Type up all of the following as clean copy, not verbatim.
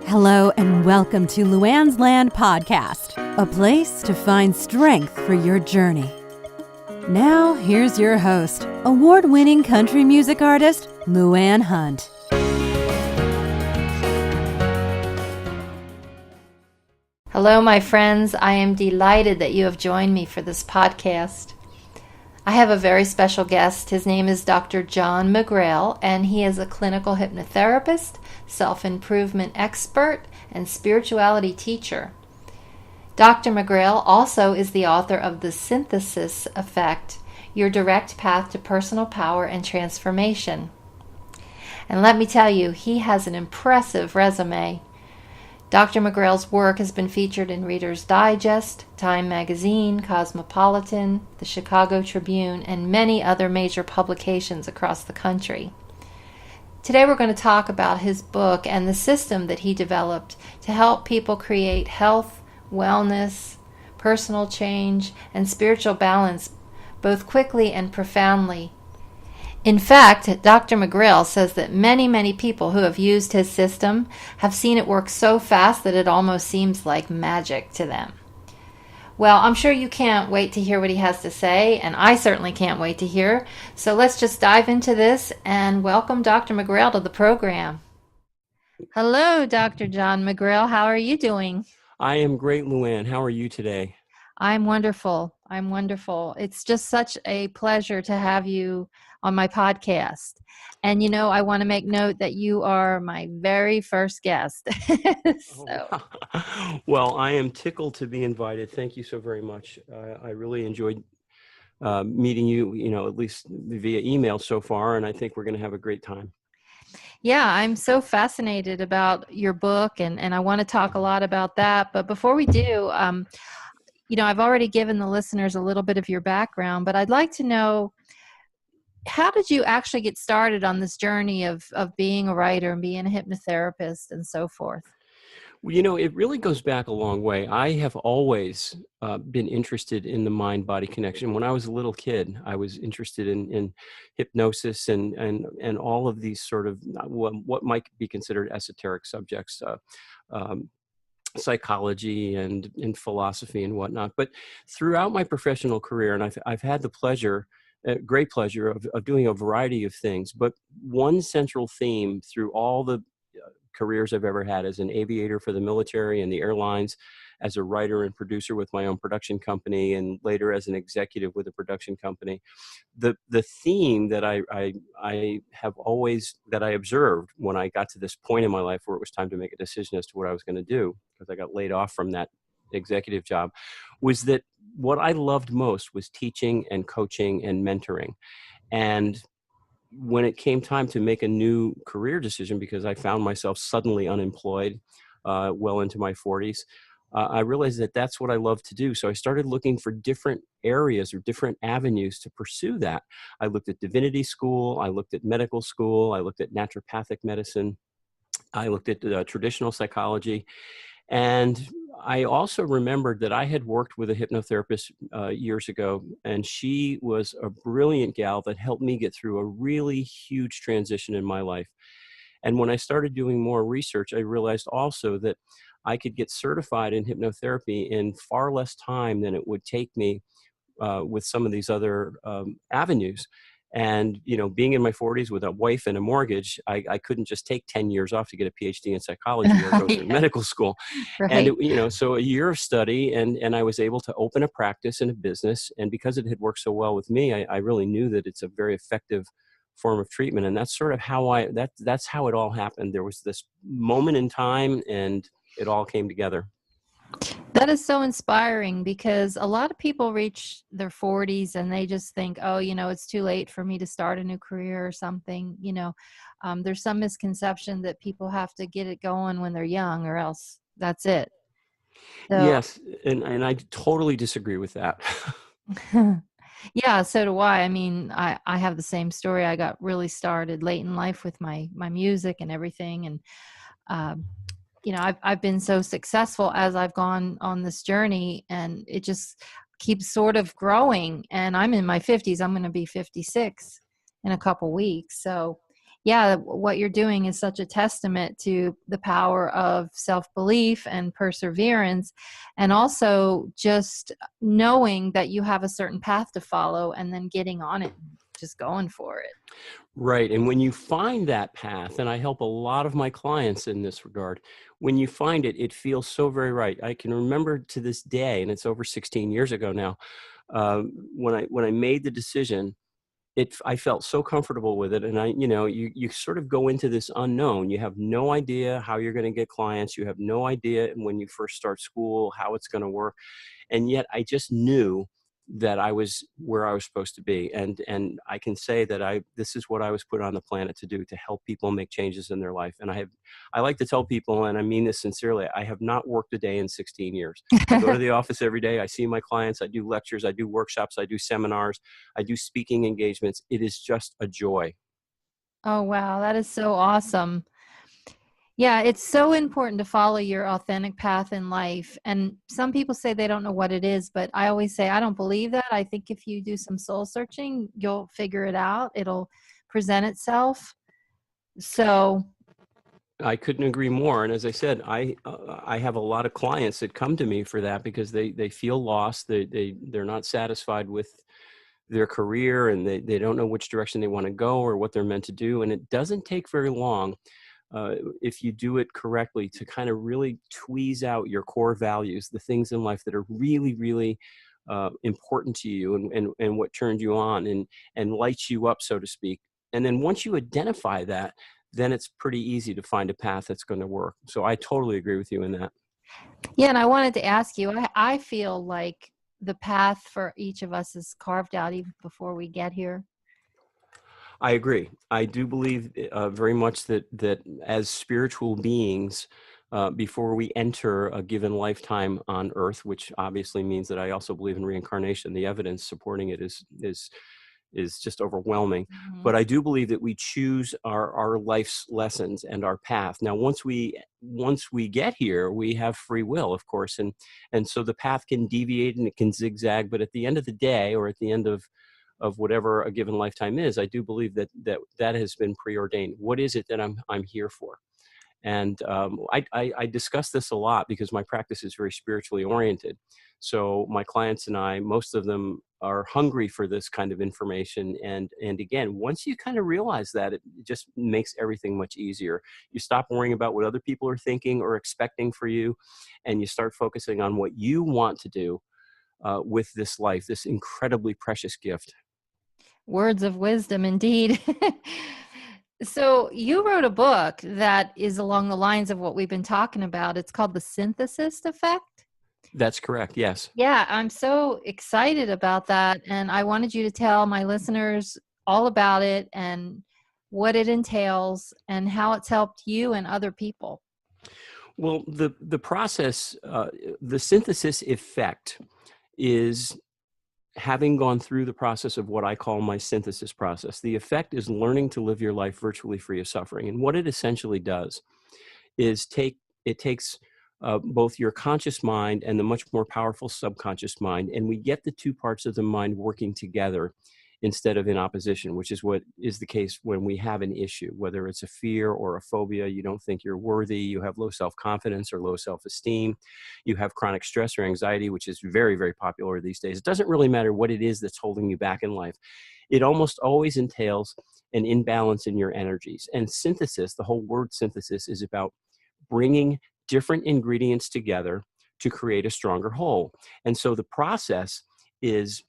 Hello and welcome to Luanne's Land Podcast, a place to find strength for your journey. Now, here's your host, award-winning country music artist, Luanne Hunt. Hello, my friends. I am delighted that you have joined me for this podcast. I have a very special guest. His name is Dr. John McGrail, and he is a clinical hypnotherapist, self-improvement expert, and spirituality teacher. Dr. McGrail also is the author of The Synthesis Effect, Your Direct Path to Personal Power and Transformation. And let me tell you, he has an impressive resume. Dr. McGrail's work has been featured in Reader's Digest, Time Magazine, Cosmopolitan, the Chicago Tribune, and many other major publications across the country. Today we're going to talk about his book and the system that he developed to help people create health, wellness, personal change, and spiritual balance both quickly and profoundly. In fact, Dr. McGrail says that many people who have used his system have seen it work so fast that it almost seems like magic to them. Well, I'm sure you can't wait to hear what he has to say, and I certainly can't wait to hear. So let's just dive into this and welcome Dr. McGrail to the program. Hello, Dr. John McGrail. How are you doing? I am great, Luanne. How are you today? I'm wonderful. It's just such a pleasure to have you on my podcast. And, you know, I want to make note that you are my very first guest. Well, I am tickled to be invited. Thank you so very much. I really enjoyed meeting you, at least via email so far, and I think we're going to have a great time. Yeah, I'm so fascinated about your book, and I want to talk a lot about that. But before we do, I've already given the listeners a little bit of your background, but I'd like to know, how did you actually get started on this journey of being a writer and being a hypnotherapist and so forth? Well, it really goes back a long way. I have always been interested in the mind-body connection. When I was a little kid, I was interested in hypnosis and all of these sort of what might be considered esoteric subjects, psychology and philosophy and whatnot. But throughout my professional career, and I've had the great pleasure of doing a variety of things, but one central theme through all the careers I've ever had as an aviator for the military and the airlines, as a writer and producer with my own production company, and later as an executive with a production company, the theme that I observed when I got to this point in my life where it was time to make a decision as to what I was going to do, because I got laid off from that executive job, was that what I loved most was teaching and coaching and mentoring. And when it came time to make a new career decision, because I found myself suddenly unemployed well into my 40s, I realized that that's what I love to do. So I started looking for different areas or different avenues to pursue that. I looked at divinity school, I looked at medical school, I looked at naturopathic medicine, I looked at traditional psychology. And I also remembered that I had worked with a hypnotherapist years ago, and she was a brilliant gal that helped me get through a really huge transition in my life. And when I started doing more research, I realized also that I could get certified in hypnotherapy in far less time than it would take me with some of these other avenues. And, being in my 40s with a wife and a mortgage, I couldn't just take 10 years off to get a PhD in psychology or go to medical school. Right. And, so a year of study, and I was able to open a practice and a business. And because it had worked so well with me, I really knew that it's a very effective form of treatment. And that's sort of how that's how it all happened. There was this moment in time, and it all came together. That is so inspiring, because a lot of people reach their 40s and they just think, it's too late for me to start a new career or something. There's some misconception that people have to get it going when they're young, or else that's it. So, yes, and I totally disagree with that. Yeah, so do I. I mean, I have the same story. I got really started late in life with my music and everything. And, I've been so successful as I've gone on this journey, and it just keeps sort of growing. And I'm in my 50s. I'm going to be 56 in a couple weeks. So yeah, what you're doing is such a testament to the power of self-belief and perseverance, and also just knowing that you have a certain path to follow and then getting on it and just going for it. Right. And when you find that path, and I help a lot of my clients in this regard, when you find it, it feels so very right. I can remember to this day, and it's over 16 years ago now, when I made the decision, I felt so comfortable with it. And you sort of go into this unknown. You have no idea how you're going to get clients. You have no idea when you first start school how it's going to work. And yet I just knew that I was where I was supposed to be. And I can say that this is what I was put on the planet to do, to help people make changes in their life. And I like to tell people, and I mean this sincerely, I have not worked a day in 16 years. I go to the office every day. I see my clients. I do lectures. I do workshops. I do seminars. I do speaking engagements. It is just a joy. Oh, wow. That is so awesome. Yeah, it's so important to follow your authentic path in life. And some people say they don't know what it is, but I always say, I don't believe that. I think if you do some soul searching, you'll figure it out. It'll present itself. So, I couldn't agree more. And as I said, I have a lot of clients that come to me for that because they feel lost. They're not satisfied with their career, and they don't know which direction they want to go or what they're meant to do. And it doesn't take very long, if you do it correctly, to kind of really tweeze out your core values, the things in life that are really, really important to you, and what turns you on and lights you up, so to speak. And then once you identify that, then it's pretty easy to find a path that's going to work. So I totally agree with you in that. yeah, and I wanted to ask you, I feel like the path for each of us is carved out even before we get here. I agree. I do believe very much that as spiritual beings, before we enter a given lifetime on Earth, which obviously means that I also believe in reincarnation. The evidence supporting it is just overwhelming. Mhm. But I do believe that we choose our life's lessons and our path. Now, once we get here, we have free will, of course, and so the path can deviate and it can zigzag. But at the end of the day, or at the end of whatever a given lifetime is, I do believe that has been preordained. What is it that I'm here for? And I discuss this a lot because my practice is very spiritually oriented. So my clients and I, most of them are hungry for this kind of information. And again, once you kind of realize that, it just makes everything much easier. You stop worrying about what other people are thinking or expecting for you, and you start focusing on what you want to do with this life, this incredibly precious gift. Words of wisdom, indeed. So you wrote a book that is along the lines of what we've been talking about. It's called The Synthesis Effect. That's correct. Yes. Yeah, I'm so excited about that. And I wanted you to tell my listeners all about it and what it entails and how it's helped you and other people. Well, the process, the synthesis effect, is having gone through the process of what I call my synthesis process. The effect is learning to live your life virtually free of suffering. And what it essentially does is it takes both your conscious mind and the much more powerful subconscious mind, and we get the two parts of the mind working together instead of in opposition, which is what is the case when we have an issue, whether it's a fear or a phobia. You don't think you're worthy, you have low self-confidence or low self-esteem, you have chronic stress or anxiety, which is very, very popular these days. It doesn't really matter what it is that's holding you back in life. It almost always entails an imbalance in your energies. And synthesis, the whole word synthesis, is about bringing different ingredients together to create a stronger whole. And so the process is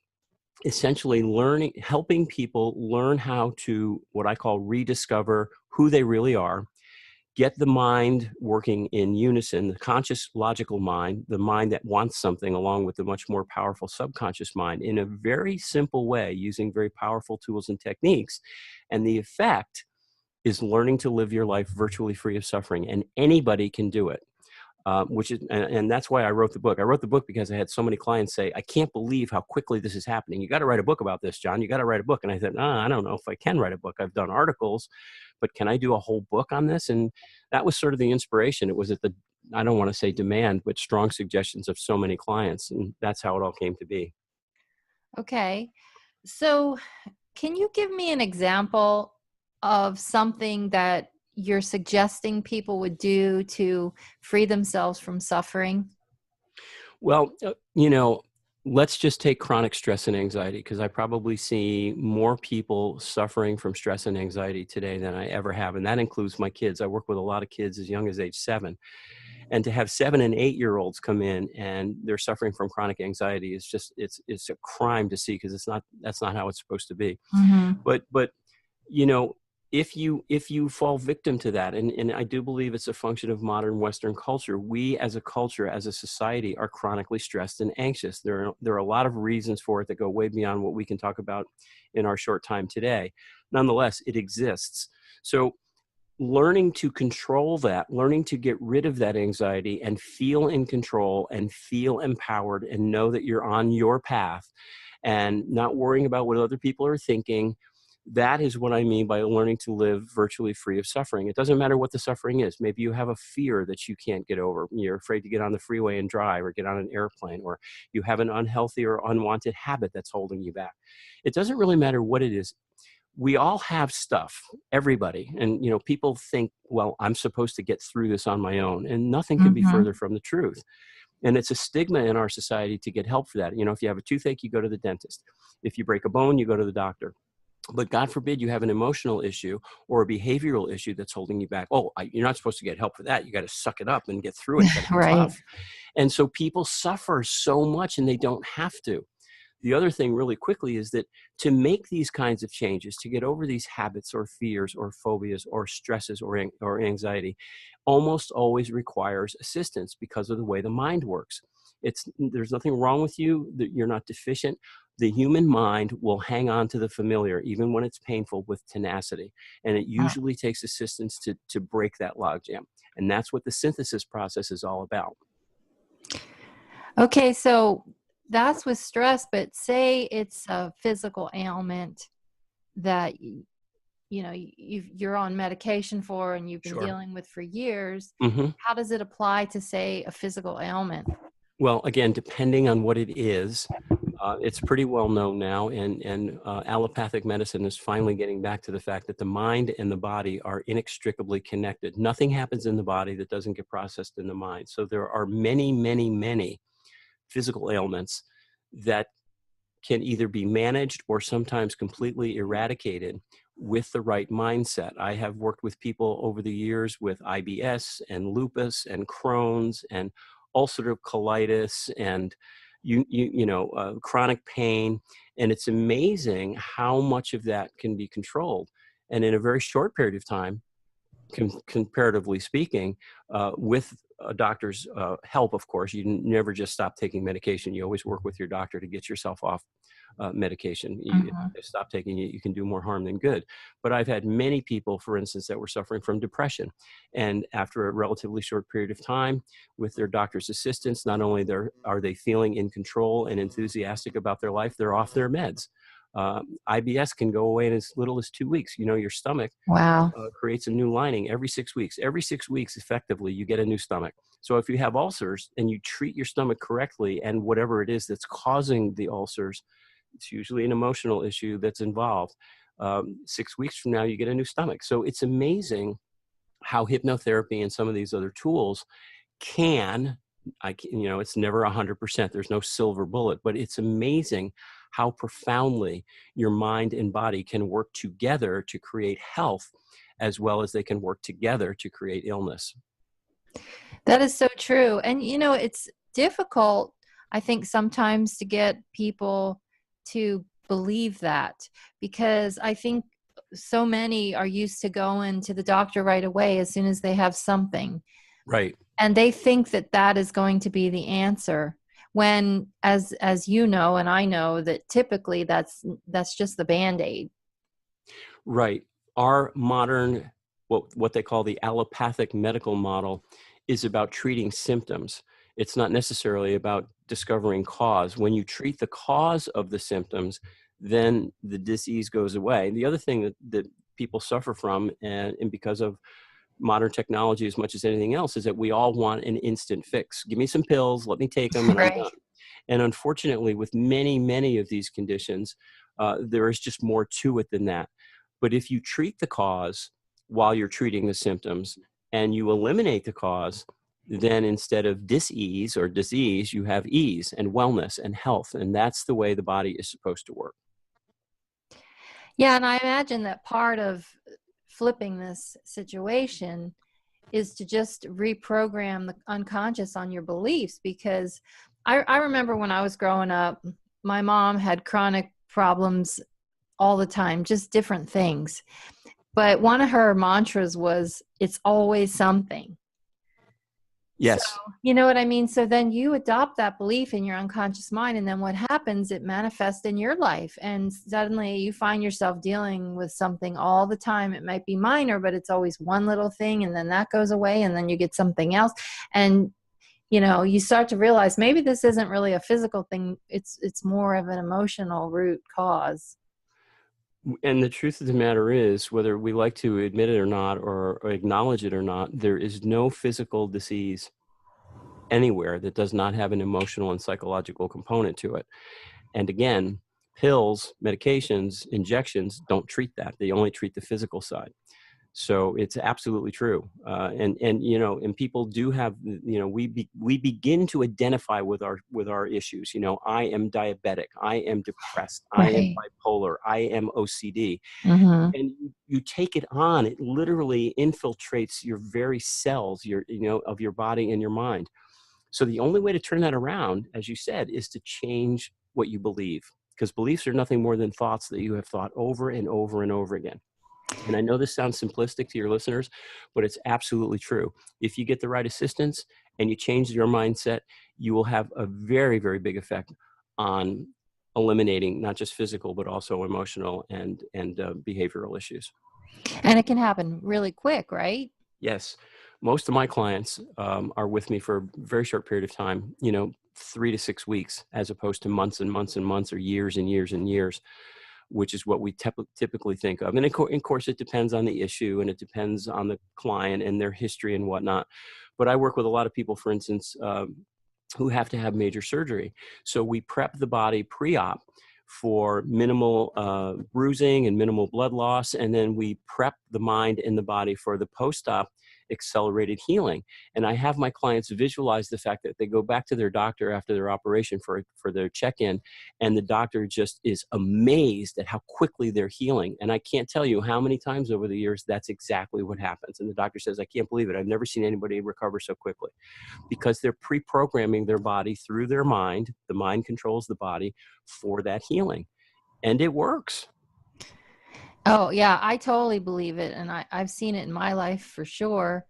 essentially helping people learn how to, what I call, rediscover who they really are, get the mind working in unison, the conscious logical mind, the mind that wants something, along with the much more powerful subconscious mind, in a very simple way, using very powerful tools and techniques. And the effect is learning to live your life virtually free of suffering. And anybody can do it. And that's why I wrote the book. I wrote the book because I had so many clients say, I can't believe how quickly this is happening. You got to write a book about this, John. You got to write a book. And I said, I don't know if I can write a book. I've done articles, but can I do a whole book on this? And that was sort of the inspiration. It was I don't want to say demand, but strong suggestions of so many clients. And that's how it all came to be. Okay. So can you give me an example of something that you're suggesting people would do to free themselves from suffering? Well, let's just take chronic stress and anxiety, because I probably see more people suffering from stress and anxiety today than I ever have. And that includes my kids. I work with a lot of kids as young as age 7. And to have 7 and 8-year-olds come in and they're suffering from chronic anxiety is just, it's a crime to see, because that's not how it's supposed to be. Mm-hmm. But you know, if you fall victim to that, and I do believe it's a function of modern Western culture, we as a culture, as a society, are chronically stressed and anxious. There are a lot of reasons for it that go way beyond what we can talk about in our short time today. Nonetheless, it exists. So learning to control that, learning to get rid of that anxiety and feel in control and feel empowered and know that you're on your path and not worrying about what other people are thinking. That is what I mean by learning to live virtually free of suffering. It doesn't matter what the suffering is. Maybe you have a fear that you can't get over. You're afraid to get on the freeway and drive or get on an airplane, or you have an unhealthy or unwanted habit that's holding you back. It doesn't really matter what it is. We all have stuff, everybody. And, people think, well, I'm supposed to get through this on my own. And nothing can be Mm-hmm. further from the truth. And it's a stigma in our society to get help for that. If you have a toothache, you go to the dentist. If you break a bone, you go to the doctor. But God forbid you have an emotional issue or a behavioral issue that's holding you back. Oh, you're not supposed to get help for that. You got to suck it up and get through it. You got to be Right. tough. And so people suffer so much and they don't have to. The other thing really quickly is that to make these kinds of changes, to get over these habits or fears or phobias or stresses or anxiety, almost always requires assistance because of the way the mind works. There's nothing wrong with you, that you're not deficient. The human mind will hang on to the familiar, even when it's painful, with tenacity. And it usually takes assistance to break that logjam. And that's what the synthesis process is all about. Okay, so that's with stress, but say it's a physical ailment that you're on medication for and you've been Sure. dealing with for years. Mm-hmm. How does it apply to, say, a physical ailment? Well, again, depending on what it is, it's pretty well known now, and allopathic medicine is finally getting back to the fact that the mind and the body are inextricably connected. Nothing happens in the body that doesn't get processed in the mind. So there are many, many, many physical ailments that can either be managed or sometimes completely eradicated with the right mindset. I have worked with people over the years with IBS and lupus and Crohn's and ulcerative colitis and chronic pain. And it's amazing how much of that can be controlled. And in a very short period of time, comparatively speaking, with a doctor's help, of course. You never just stop taking medication. You always work with your doctor to get yourself off medication. If you stop taking it, you can do more harm than good. But I've had many people, for instance, that were suffering from depression. And after a relatively short period of time, with their doctor's assistance, not only are they feeling in control and enthusiastic about their life, they're off their meds. IBS can go away in as little as 2 weeks. Your stomach Wow. creates a new lining every 6 weeks. Every 6 weeks, effectively, you get a new stomach. So if you have ulcers and you treat your stomach correctly, and whatever it is that's causing the ulcers, it's usually an emotional issue that's involved. 6 weeks from now, you get a new stomach. So it's amazing how hypnotherapy and some of these other tools it's never 100%. There's no silver bullet, but it's amazing how profoundly your mind and body can work together to create health, as well as they can work together to create illness. That is so true. And, it's difficult, I think, sometimes to get people to believe that, because I think so many are used to going to the doctor right away as soon as they have something. Right. And they think that that is going to be the answer, when, as you know, and I know, that typically that's just the Band-Aid. Right. Our modern, what they call the allopathic medical model, is about treating symptoms. It's not necessarily about discovering cause. When you treat the cause of the symptoms, then the disease goes away. The other thing that people suffer from, and because of modern technology as much as anything else, is that we all want an instant fix. Give me some pills, let me take them, and I'm done. And unfortunately, with many, many of these conditions, there is just more to it than that. But if you treat the cause while you're treating the symptoms and you eliminate the cause, then instead of dis-ease or disease, you have ease and wellness and health. And that's the way the body is supposed to work. Yeah, and I imagine that part of flipping this situation is to just reprogram the unconscious on your beliefs, because I remember when I was growing up, my mom had chronic problems all the time, just different things. But one of her mantras was, it's always something. Yes. So, you know what I mean? So then you adopt that belief in your unconscious mind, and then what happens, it manifests in your life. And suddenly you find yourself dealing with something all the time. It might be minor, but it's always one little thing, and then that goes away, and then you get something else. And, you know, you start to realize maybe this isn't really a physical thing. It's more of an emotional root cause. And the truth of the matter is, whether we like to admit it or not, or acknowledge it or not, there is no physical disease anywhere that does not have an emotional and psychological component to it. And again, pills, medications, injections don't treat that. They only treat the physical side. So it's absolutely true. And you know, and people do have, you know, we begin to identify with our issues. You know, I am diabetic, I am depressed, I am Right. bipolar, I am OCD. Mm-hmm. And you take it on, it literally infiltrates your very cells, of your body and your mind. So the only way to turn that around, as you said, is to change what you believe, because beliefs are nothing more than thoughts that you have thought over and over and over again. And I know this sounds simplistic to your listeners, but it's absolutely true. If you get the right assistance and you change your mindset, you will have a very, very big effect on eliminating not just physical, but also emotional and behavioral issues. And it can happen really quick, right? Yes. Most of my clients are with me for a very short period of time, 3 to 6 weeks, as opposed to months and months and months, or years and years and years, which is what we typically think of. And of course, it depends on the issue, and it depends on the client and their history and whatnot. But I work with a lot of people, for instance, who have to have major surgery. So we prep the body pre-op for minimal bruising and minimal blood loss. And then we prep the mind and the body for the post-op accelerated healing. And I have my clients visualize the fact that they go back to their doctor after their operation for their check-in, and the doctor just is amazed at how quickly they're healing. And I can't tell you how many times over the years that's exactly what happens. And the doctor says, I can't believe it. I've never seen anybody recover so quickly, because they're pre-programming their body through their mind. The mind controls the body for that healing. And it works. Oh, yeah, I totally believe it. And I've seen it in my life for sure.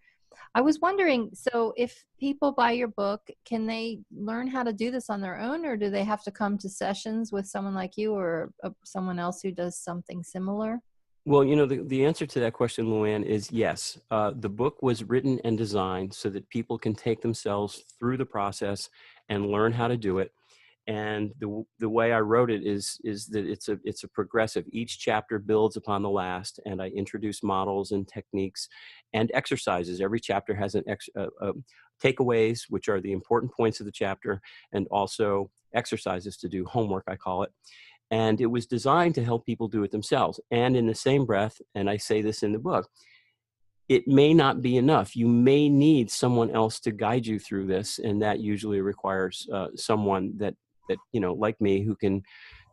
I was wondering, so if people buy your book, can they learn how to do this on their own, or do they have to come to sessions with someone like you, or someone else who does something similar? Well, the answer to that question, Luanne, is yes. The book was written and designed so that people can take themselves through the process and learn how to do it. And the way I wrote it is that it's a progressive. Each chapter builds upon the last, and I introduce models and techniques and exercises. Every chapter has takeaways, which are the important points of the chapter, and also exercises to do, homework, I call it. And it was designed to help people do it themselves. And in the same breath, and I say this in the book, it may not be enough. You may need someone else to guide you through this, and that usually requires someone that like me, who can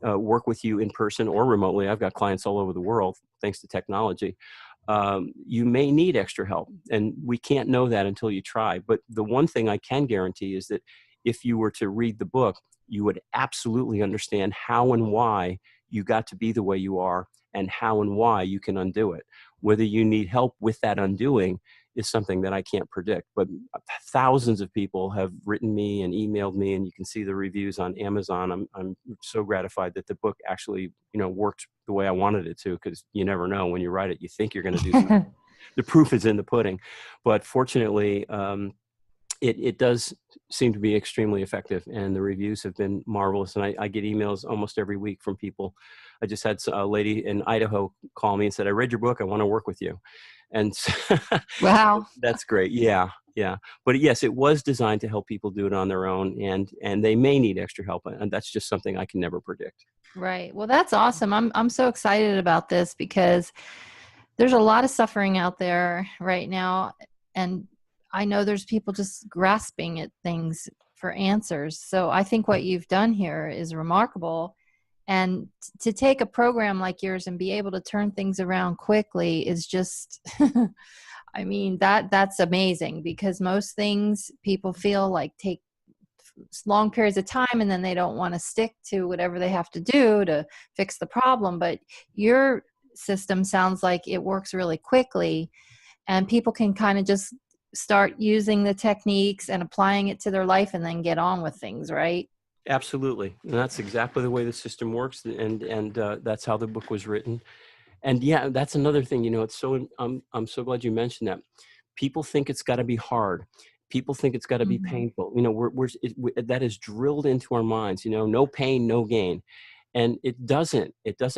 work with you in person or remotely. I've got clients all over the world, thanks to technology. You may need extra help, and we can't know that until you try. But the one thing I can guarantee is that if you were to read the book, you would absolutely understand how and why you got to be the way you are, and how and why you can undo it. Whether you need help with that undoing is something that I can't predict. But thousands of people have written me and emailed me, and you can see the reviews on Amazon. I'm so gratified that the book actually, worked the way I wanted it to, because you never know when you write it. You think you're going to do something. The proof is in the pudding. But fortunately, it does seem to be extremely effective, and the reviews have been marvelous. And I get emails almost every week from people. I just had a lady in Idaho call me and said, I read your book, I want to work with you. And Wow. that's great. Yeah. Yeah. But yes, it was designed to help people do it on their own, and they may need extra help. And that's just something I can never predict. Right. Well, that's awesome. I'm so excited about this because there's a lot of suffering out there right now, and I know there's people just grasping at things for answers. So I think what you've done here is remarkable. And to take a program like yours and be able to turn things around quickly is just I mean, that's amazing, because most things people feel like take long periods of time, and then they don't want to stick to whatever they have to do to fix the problem. But your system sounds like it works really quickly, and people can kind of just start using the techniques and applying it to their life and then get on with things, right? Absolutely. And that's exactly the way the system works. And that's how the book was written. And yeah, that's another thing, it's so, I'm so glad you mentioned that. People think it's got to be hard. People think it's got to be Mhm. painful. That is drilled into our minds, no pain, no gain. And it doesn't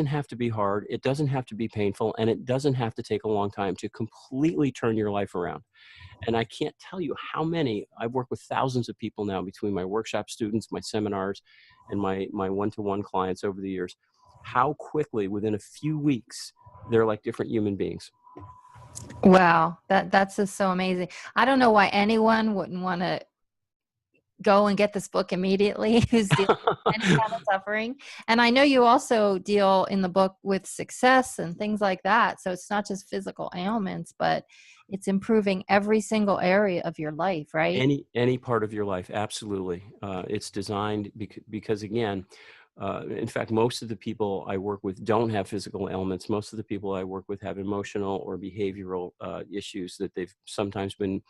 have to be hard. It doesn't have to be painful. And it doesn't have to take a long time to completely turn your life around. And I can't tell you how many, I've worked with thousands of people now between my workshop students, my seminars, and my one-to-one clients over the years, how quickly within a few weeks, they're like different human beings. Wow, that's just so amazing. I don't know why anyone wouldn't want to go and get this book immediately who's dealing with any kind of suffering. And I know you also deal in the book with success and things like that. So it's not just physical ailments, but it's improving every single area of your life, right? Any part of your life, absolutely. It's designed because again, in fact, most of the people I work with don't have physical ailments. Most of the people I work with have emotional or behavioral issues that they've sometimes been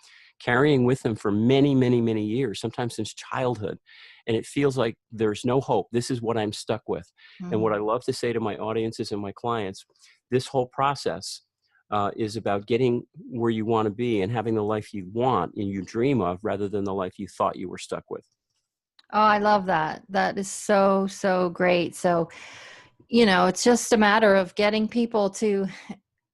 carrying with them for many, many, many years, sometimes since childhood. And it feels like there's no hope. This is what I'm stuck with. And what I Mm. love to say to my audiences and my clients, this whole process is about getting where you want to be and having the life you want and you dream of, rather than the life you thought you were stuck with. Oh, I love that. That is so, so great. So, it's just a matter of getting people to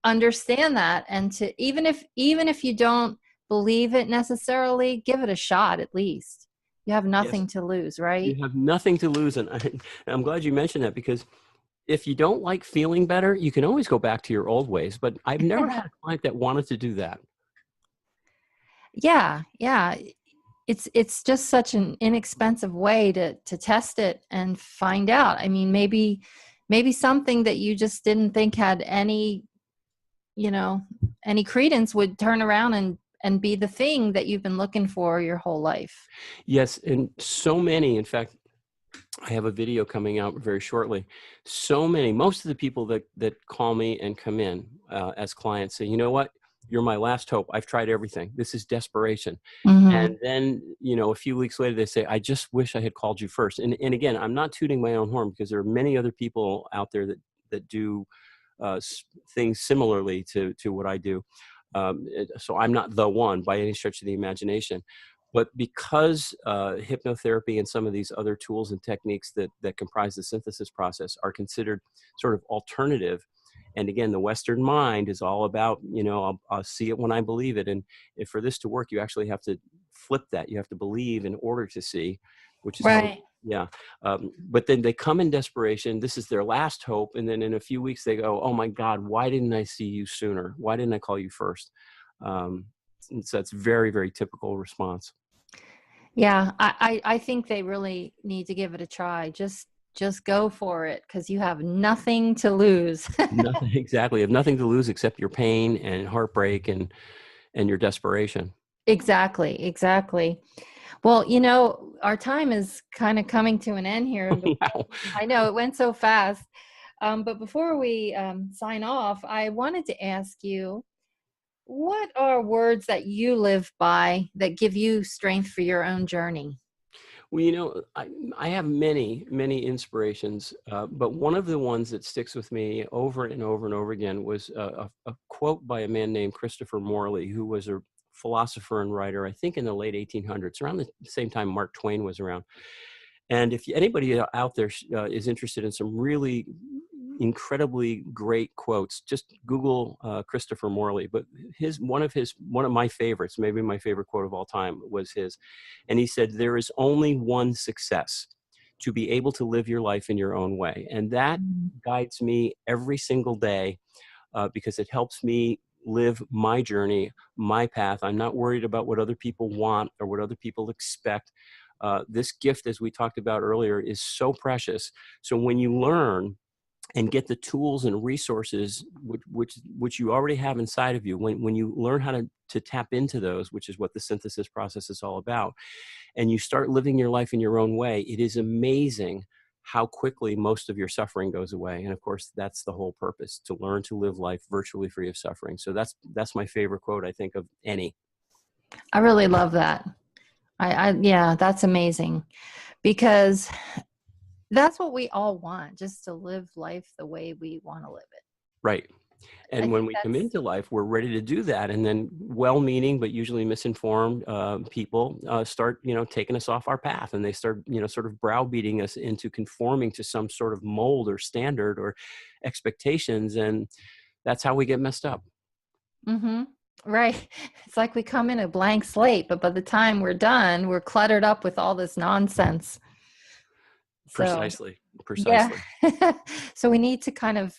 understand that, and to even if you don't believe it necessarily, give it a shot at least. You have Yes, nothing to lose, right? you have nothing to lose. And I'm glad you mentioned that, because if you don't like feeling better, you can always go back to your old ways. But I've never had a client that wanted to do that. Yeah, yeah. It's just such an inexpensive way to test it and find out. I mean, maybe something that you just didn't think had you know, any credence would turn around and be the thing that you've been looking for your whole life. Yes, and so many, in fact, I have a video coming out very shortly. Most of the people that call me and come in as clients say, you know what? You're my last hope. I've tried everything. This is desperation. Hmm. And then, a few weeks later, they say, I just wish I had called you first. And again, I'm not tooting my own horn, because there are many other people out there that do things similarly to what I do. So I'm not the one by any stretch of the imagination. But because hypnotherapy and some of these other tools and techniques that comprise the synthesis process are considered sort of alternative, and again, the Western mind is all about, I'll see it when I believe it. And if for this to work, you actually have to flip that. You have to believe in order to see, which is how, Right. yeah. But then they come in desperation. This is their last hope. And then in a few weeks, they go, oh my God, why didn't I see you sooner? Why didn't I call you first? And so that's very, very typical response. Yeah, I think they really need to give it a try. Just go for it, because you have nothing to lose. Nothing, exactly. You have nothing to lose except your pain and heartbreak and your desperation. Exactly, exactly. Well, our time is kind of coming to an end here. Wow. I know it went so fast. But before we sign off, I wanted to ask you, what are words that you live by that give you strength for your own journey? Well, I have many, many inspirations, but one of the ones that sticks with me over and over and over again was a quote by a man named Christopher Morley, who was a philosopher and writer, I think in the late 1800s, around the same time Mark Twain was around. And if anybody out there is interested in some really incredibly great quotes. Just Google Christopher Morley, but one of my favorites, maybe my favorite quote of all time, was his, and he said, "There is only one success: to be able to live your life in your own way." And that guides me every single day, because it helps me live my journey, my path. I'm not worried about what other people want or what other people expect. This gift, as we talked about earlier, is so precious. So when you learn and get the tools and resources which you already have inside of you, when you learn how to tap into those, which is what the synthesis process is all about, and you start living your life in your own way, it is amazing how quickly most of your suffering goes away. And of course, that's the whole purpose, to learn to live life virtually free of suffering. So that's my favorite quote, I think, of any. I really love that. Yeah, that's amazing, because that's what we all want, just to live life the way we want to live it. Right. And when we come into life, we're ready to do that. And then well-meaning, but usually misinformed people start, taking us off our path, and they start, sort of browbeating us into conforming to some sort of mold or standard or expectations. And that's how we get messed up. Mm-hmm. Right. It's like we come in a blank slate, but by the time we're done, we're cluttered up with all this nonsense. Precisely. Yeah. So we need to kind of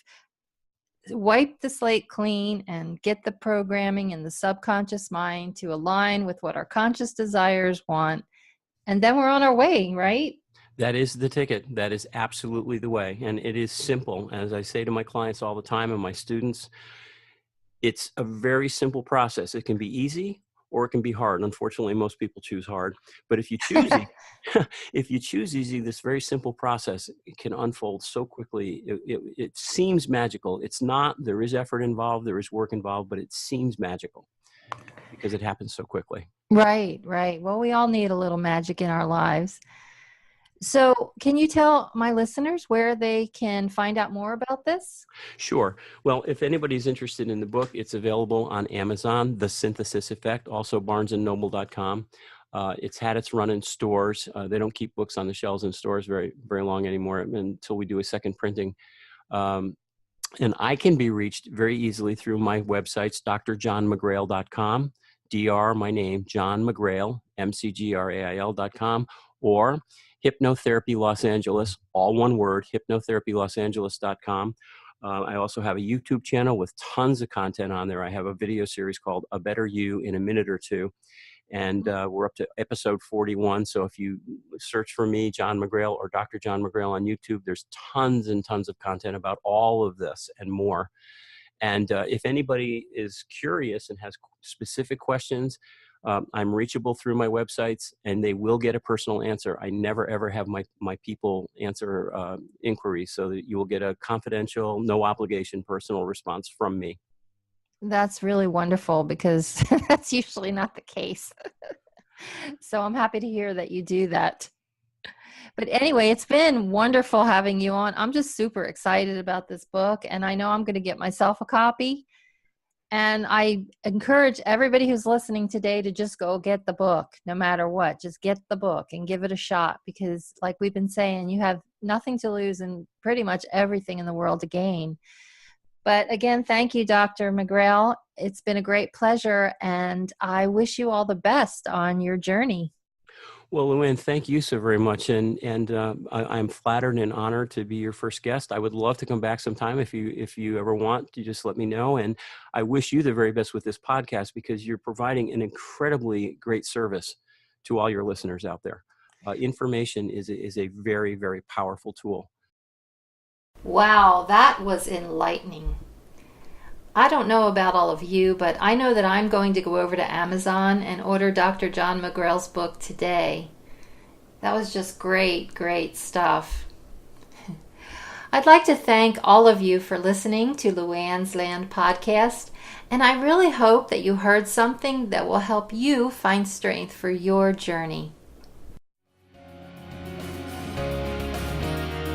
wipe the slate clean and get the programming in the subconscious mind to align with what our conscious desires want. And then we're on our way, right? That is the ticket. That is absolutely the way. And it is simple. As I say to my clients all the time and my students, it's a very simple process. It can be easy or it can be hard. Unfortunately, most people choose hard. But if you choose if you choose easy, this very simple process, it can unfold so quickly. It seems magical. It's not. There is effort involved. There is work involved, but it seems magical because it happens so quickly. Right. Well, we all need a little magic in our lives. So can you tell my listeners where they can find out more about this? Sure. Well, if anybody's interested in the book, it's available on Amazon, The Synthesis Effect, also barnesandnoble.com. It's had its run in stores. They don't keep books on the shelves in stores very, very long anymore until we do a second printing. And I can be reached very easily through my websites, drjohnmcgrail.com, Dr. my name, John McGrail, McGrail.com, or Hypnotherapy Los Angeles, all one word, hypnotherapylosangeles.com. I also have a YouTube channel with tons of content on there. I have a video series called A Better You in a Minute or Two. And we're up to episode 41. So if you search for me, John McGrail, or Dr. John McGrail on YouTube, there's tons and tons of content about all of this and more. And if anybody is curious and has specific questions, I'm reachable through my websites, and they will get a personal answer. I never, ever have my people answer inquiries, so that you will get a confidential, no obligation personal response from me. That's really wonderful, because that's usually not the case. So I'm happy to hear that you do that. But anyway, it's been wonderful having you on. I'm just super excited about this book, and I know I'm going to get myself a copy. And I encourage everybody who's listening today to just go get the book, no matter what. Just get the book and give it a shot, because like we've been saying, you have nothing to lose and pretty much everything in the world to gain. But again, thank you, Dr. McGrail. It's been a great pleasure, and I wish you all the best on your journey. Well, Luanne, thank you so very much. And I'm flattered and honored to be your first guest. I would love to come back sometime if you ever want to. Just let me know. And I wish you the very best with this podcast, because you're providing an incredibly great service to all your listeners out there. Information is a very, very powerful tool. Wow, that was enlightening. I don't know about all of you, but I know that I'm going to go over to Amazon and order Dr. John McGrail's book today. That was just great, great stuff. I'd like to thank all of you for listening to Luanne's Land podcast, and I really hope that you heard something that will help you find strength for your journey.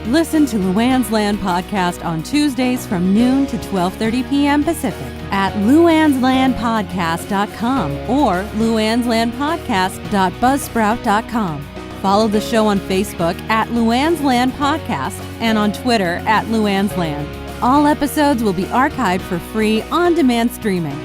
Listen to Luanne's Land podcast on Tuesdays from noon to 12:30 p.m. Pacific at luannslandpodcast.com or luannslandpodcast.buzzsprout.com. Follow the show on Facebook at Luanne's Land Podcast and on Twitter at Luanne's Land. All episodes will be archived for free on-demand streaming.